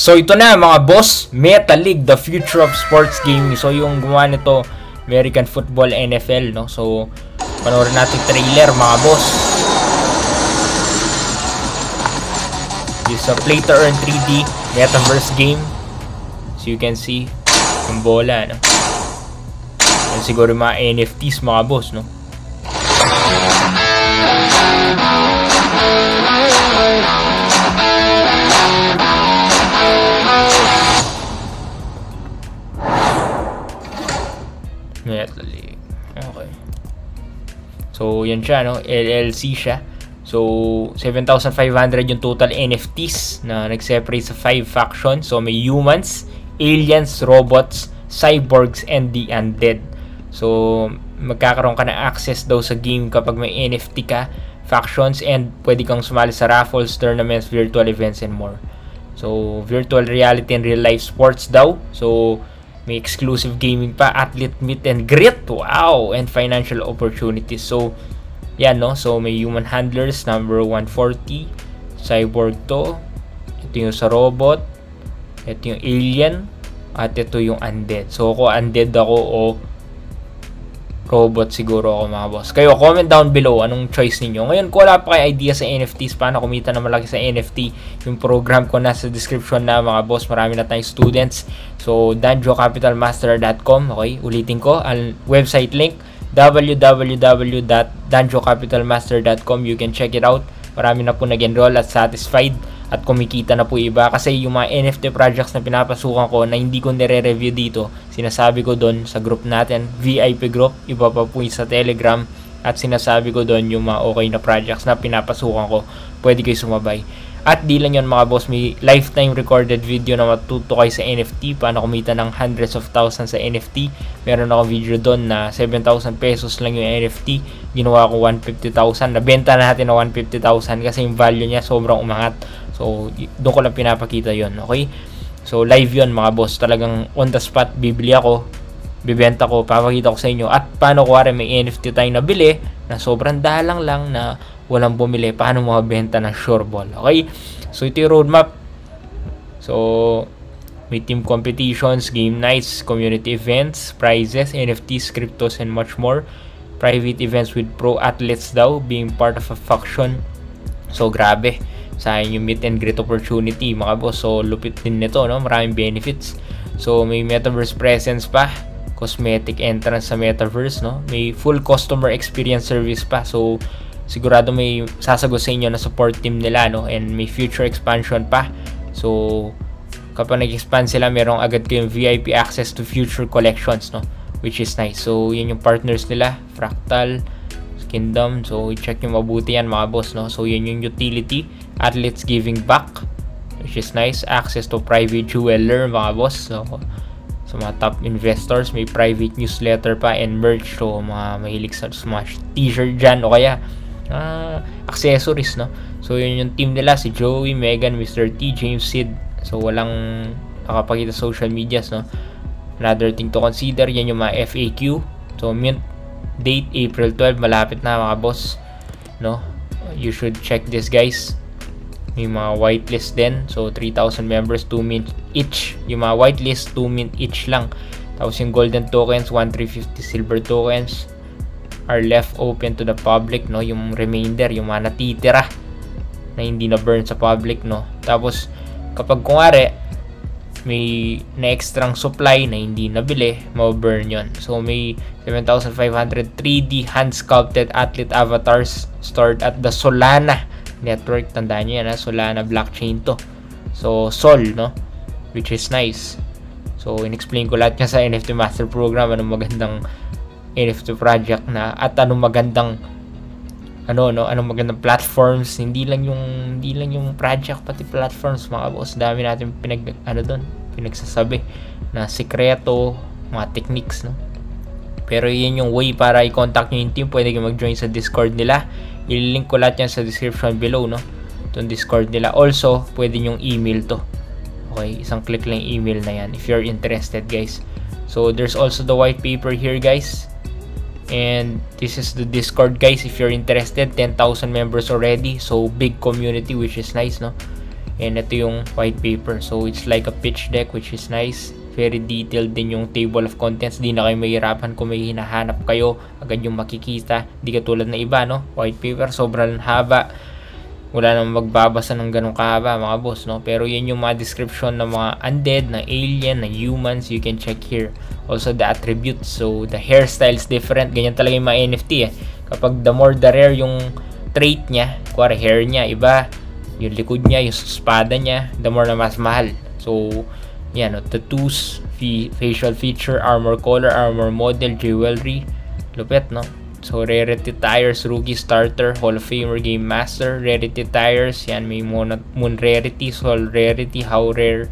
So ito na mga boss, Meta League, the future of sports gaming. So yung gumawa nito, American Football NFL, no? So panoorin natin trailer mga boss. This is a play to earn 3D metaverse game. So you can see yung bola, no? Yan siguro yung mga NFTs mga boss, no? Okay. So, yan siya, no? LLC siya. So, 7,500 yung total NFTs na nag-separate sa 5 factions. So, may humans, aliens, robots, cyborgs, and the undead. So, magkakaroon ka na access daw sa game kapag may NFT ka, factions, and pwede kang sumali sa raffles, tournaments, virtual events, and more. So, virtual reality and real-life sports daw. So, may exclusive gaming pa, athlete meet and greet, wow, and financial opportunities. So, yan, no? So, may human handlers, number 140, cyborg to, ito yung sa robot, ito yung alien, at ito yung undead. So, kung undead ako o robot siguro ako mga boss. Kayo, comment down below anong choice ninyo. Ngayon, kung wala pa kayo idea sa NFTs, paano kumita na malaki sa NFT, yung program ko nasa description na mga boss. Marami na tayong students. So, danjocapitalmaster.com. Okay, ulitin ko. Ang website link, www.danjocapitalmaster.com. You can check it out. Marami na po nag-enroll at satisfied at kumikita na po iba. Kasi yung mga NFT projects na pinapasukan ko na hindi ko nire-review dito, sinasabi ko doon sa group natin, VIP group, iba pa po sa Telegram, at sinasabi ko doon yung mga okay na projects na pinapasukan ko, pwede kayo sumabay. At di lang yun mga boss, may lifetime recorded video na matuto kayo sa NFT, paano kumita ng hundreds of thousands sa NFT. Meron ako video doon na 7,000 pesos lang yung NFT, ginawa ko 150,000, nabenta natin na 150,000 kasi yung value niya sobrang umangat. So, doon ko lang pinapakita yon, okay? So, live yon mga boss. Talagang on the spot, bibili ako, bibenta ko, papakita ko sa inyo. At paano kuwari may NFT tayong nabili na sobrang dalang lang na walang bumili, paano makabenta ng sureball, okay? So, ito yung roadmap. So, may team competitions, game nights, community events, prizes, NFTs, cryptos, and much more. Private events with pro athletes daw, being part of a faction. So, grabe. Sayang yung meet and greet opportunity mga boss. So lupit din nito, no? Maraming benefits. So may metaverse presence pa, cosmetic entrance sa metaverse, no? May full customer experience service pa. So sigurado may sasagot sa inyo na support team nila, no? And may future expansion pa. So kapag nag-expand sila, merong agad kayong VIP access to future collections, no? Which is nice. So yun yung partners nila, Fractal, Kingdom. So i-check nyo mabuti yan mga boss, no? So yun yung utility, athletes giving back, which is nice. Access to private jeweler mga boss. So mga top investors, may private newsletter pa and merch. So mga mahilig sa mga t-shirt dyan o kaya accessories, no? So yun yung team nila, si Joey, Megan, Mr. T, James, Sid. So walang nakapakita social medias, no? Another thing to consider, yan yung mga FAQ. So mint date April 12, malapit na mga boss, no? You should check this guys. May mga whitelist din. So 3,000 members, 2 mint each. Yung mga whitelist 2 mint each lang. Tapos yung golden tokens, 1,350 silver tokens are left open to the public, no? Yung remainder, yung mga natitira na hindi na burn sa public, no? Tapos kapag kunwari may na-extrang supply na hindi nabili, ma-burn yon. So may 7,500 3D hand-sculpted athlete avatars stored at the Solana network. Tandaan nyo yan, ha? Solana blockchain to. So Sol, no? Which is nice. So in-explain ko lahat niya sa NFT Master Program, anong magandang NFT project na, at anong magandang anong magandang platforms, hindi lang yung project, pati platforms mga boss. Dami natin pinagsasabi na sikreto, mga techniques, no? Pero yun yung way para i-contact nyo yung team. Pwede kayo mag-join sa Discord nila. I-link ko lahat yan sa description below, no? Itong Discord nila. Also, pwede yung email to. Okay, isang click lang yung email na yan if you're interested, guys. So there's also the white paper here, guys. And this is the Discord, guys, if you're interested. 10,000 members already, so big community, which is nice, no? And ito yung white paper. So it's like a pitch deck, which is nice. Very detailed din yung table of contents. Di na kayo mahirapan kung may hinahanap kayo, agad yung makikita. Di katulad na iba, no? White paper, sobrang haba. Wala namang magbabasa ng ganun kahaba, mga boss, no? Pero yan yung mga description ng mga undead, ng alien, ng humans. You can check here. Also the attributes. So the hairstyle is different. Ganyan talaga yung mga NFT eh. Kapag the more the rare yung trait niya, kuwari hair niya, iba. Yung likod niya, yung espada niya, the more na mas mahal. So yan, no? Tattoos, facial feature, armor color, armor model, jewelry. Lupet, no? So, rarity tires, rookie, starter, Hall of Famer, Game Master, rarity tires. Yan, may moon rarity, sol rarity, how rare,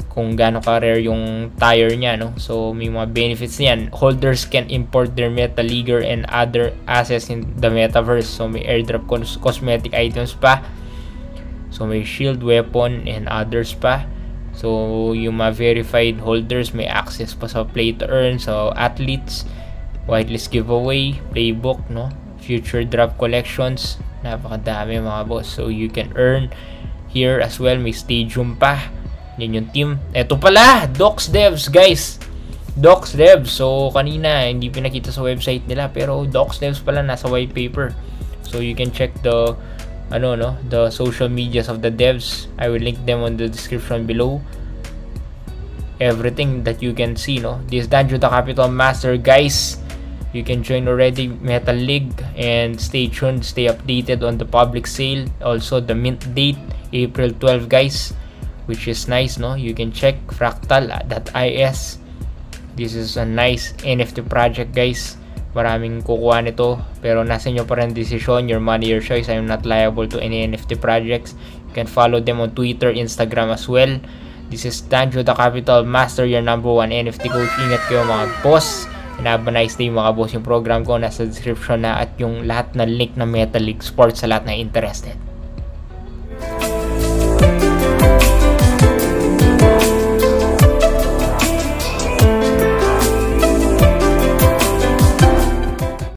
kung gaano ka rare yung tire niya, no? So, may mga benefits niyan. Holders can import their Meta Leaguer and other assets in the metaverse. So, may airdrop cosmetic items pa. So, may shield, weapon, and others pa. So, yung mga verified holders may access pa sa play to earn. So, athletes, whitelist giveaway, playbook, no? Future drop collections. Napakadami, mga boss. So, you can earn here as well. May stadium pa. Yan yung team. Eto pala, Docs Devs, guys. Docs Devs. So, kanina, hindi pinakita sa website nila. Pero, Docs Devs pala, nasa white paper. So, you can check the the social medias of the devs. I will link them on the description below. Everything that you can see, no? This Danjo the Capital Master, guys. You can join already Meta League and stay tuned, stay updated on the public sale. Also the mint date, April 12, guys, which is nice, no? You can check fractal.is. This is a nice NFT project, guys. Maraming kukuha nito, pero nasa inyo pa rin desisyon. Your money, your choice. I am not liable to any NFT projects. You can follow them on Twitter, Instagram as well. This is Danjo the Capital Master, your #1 NFT coach. Ingat kayo, mga boss, and have a nice day, mga boss. Yung program ko nasa description na, at yung lahat ng link na Meta League Sports sa lahat na interested.